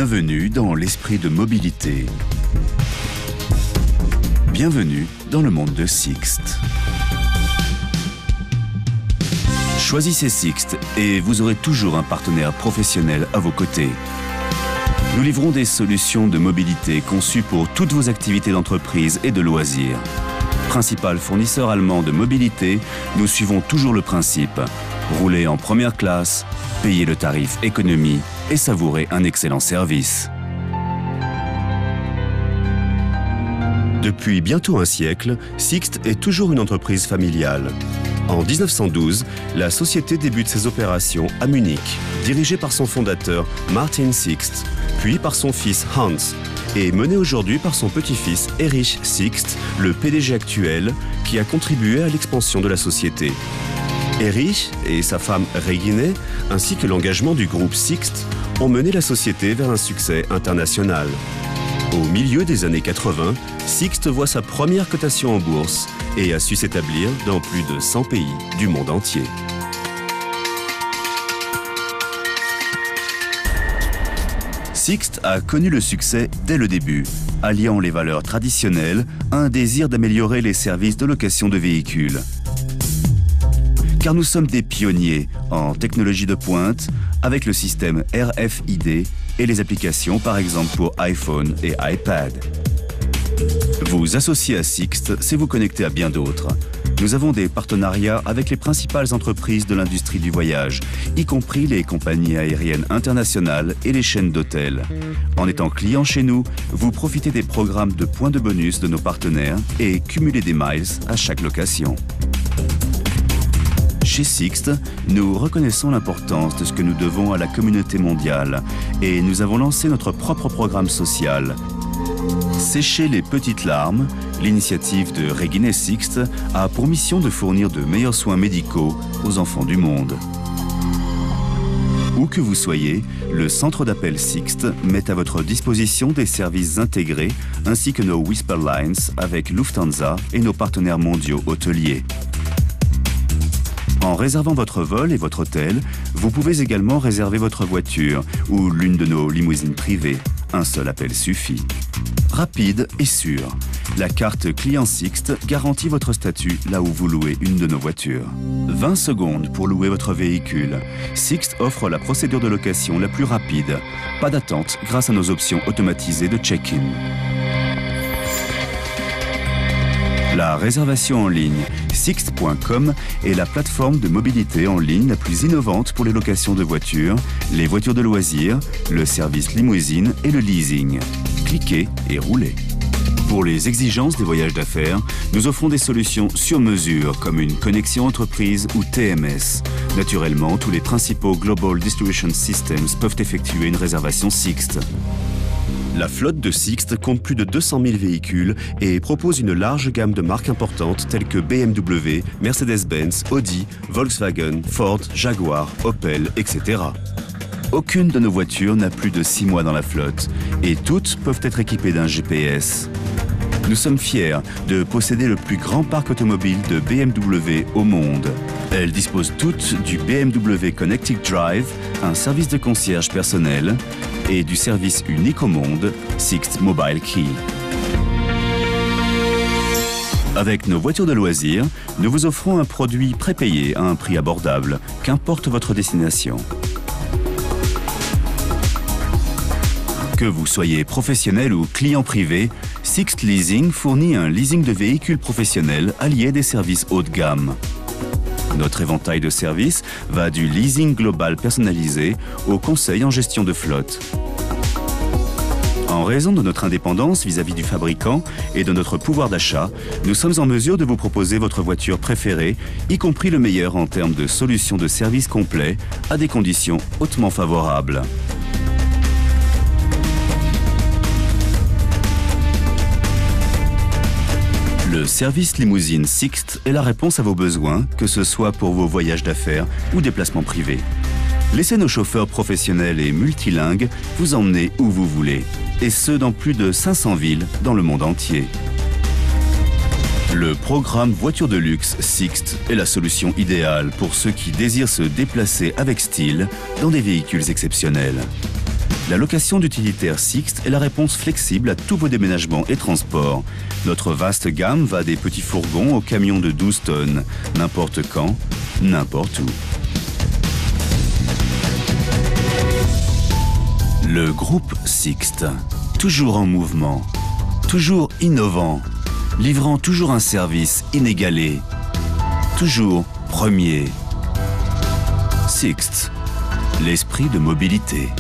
Bienvenue dans l'esprit de mobilité. Bienvenue dans le monde de Sixt. Choisissez Sixt et vous aurez toujours un partenaire professionnel à vos côtés. Nous livrons des solutions de mobilité conçues pour toutes vos activités d'entreprise et de loisirs. Principal fournisseur allemand de mobilité, nous suivons toujours le principe. Rouler en première classe, payer le tarif économie et savourer un excellent service. Depuis bientôt un siècle, Sixt est toujours une entreprise familiale. En 1912, la société débute ses opérations à Munich, dirigée par son fondateur Martin Sixt, puis par son fils Hans, et menée aujourd'hui par son petit-fils Erich Sixt, le PDG actuel, qui a contribué à l'expansion de la société. Erich et sa femme Regine, ainsi que l'engagement du groupe Sixt, ont mené la société vers un succès international. Au milieu des années 80, Sixt voit sa première cotation en bourse et a su s'établir dans plus de 100 pays du monde entier. Sixt a connu le succès dès le début, alliant les valeurs traditionnelles à un désir d'améliorer les services de location de véhicules. Car nous sommes des pionniers en technologie de pointe avec le système RFID et les applications par exemple pour iPhone et iPad. Vous associer à Sixt, c'est vous connecter à bien d'autres. Nous avons des partenariats avec les principales entreprises de l'industrie du voyage, y compris les compagnies aériennes internationales et les chaînes d'hôtels. En étant client chez nous, vous profitez des programmes de points de bonus de nos partenaires et cumulez des miles à chaque location. Chez Sixt, nous reconnaissons l'importance de ce que nous devons à la communauté mondiale et nous avons lancé notre propre programme social. Sécher les petites larmes, l'initiative de Regine Sixt a pour mission de fournir de meilleurs soins médicaux aux enfants du monde. Où que vous soyez, le centre d'appel Sixt met à votre disposition des services intégrés ainsi que nos Whisper Lines avec Lufthansa et nos partenaires mondiaux hôteliers. En réservant votre vol et votre hôtel, vous pouvez également réserver votre voiture ou l'une de nos limousines privées. Un seul appel suffit. Rapide et sûr. La carte client Sixt garantit votre statut là où vous louez une de nos voitures. 20 secondes pour louer votre véhicule. Sixt offre la procédure de location la plus rapide. Pas d'attente grâce à nos options automatisées de check-in. La réservation en ligne, Sixt.com, est la plateforme de mobilité en ligne la plus innovante pour les locations de voitures, les voitures de loisirs, le service limousine et le leasing. Cliquez et roulez. Pour les exigences des voyages d'affaires, nous offrons des solutions sur mesure comme une connexion entreprise ou TMS. Naturellement, tous les principaux Global Distribution Systems peuvent effectuer une réservation Sixt. La flotte de Sixt compte plus de 200 000 véhicules et propose une large gamme de marques importantes telles que BMW, Mercedes-Benz, Audi, Volkswagen, Ford, Jaguar, Opel, etc. Aucune de nos voitures n'a plus de 6 mois dans la flotte et toutes peuvent être équipées d'un GPS. Nous sommes fiers de posséder le plus grand parc automobile de BMW au monde. Elles disposent toutes du BMW Connected Drive, un service de concierge personnel, et du service unique au monde, Sixt Mobile Key. Avec nos voitures de loisirs, nous vous offrons un produit prépayé à un prix abordable, qu'importe votre destination. Que vous soyez professionnel ou client privé, Sixt Leasing fournit un leasing de véhicules professionnels allié des services haut de gamme. Notre éventail de services va du leasing global personnalisé au conseil en gestion de flotte. En raison de notre indépendance vis-à-vis du fabricant et de notre pouvoir d'achat, nous sommes en mesure de vous proposer votre voiture préférée, y compris le meilleur en termes de solutions de service complet, à des conditions hautement favorables. Le service limousine Sixt est la réponse à vos besoins, que ce soit pour vos voyages d'affaires ou déplacements privés. Laissez nos chauffeurs professionnels et multilingues vous emmener où vous voulez, et ce dans plus de 500 villes dans le monde entier. Le programme Voiture de luxe Sixt est la solution idéale pour ceux qui désirent se déplacer avec style dans des véhicules exceptionnels. La location d'utilitaires Sixt est la réponse flexible à tous vos déménagements et transports. Notre vaste gamme va des petits fourgons aux camions de 12 tonnes, n'importe quand, n'importe où. Le groupe Sixt, toujours en mouvement, toujours innovant, livrant toujours un service inégalé, toujours premier. Sixt, l'esprit de mobilité.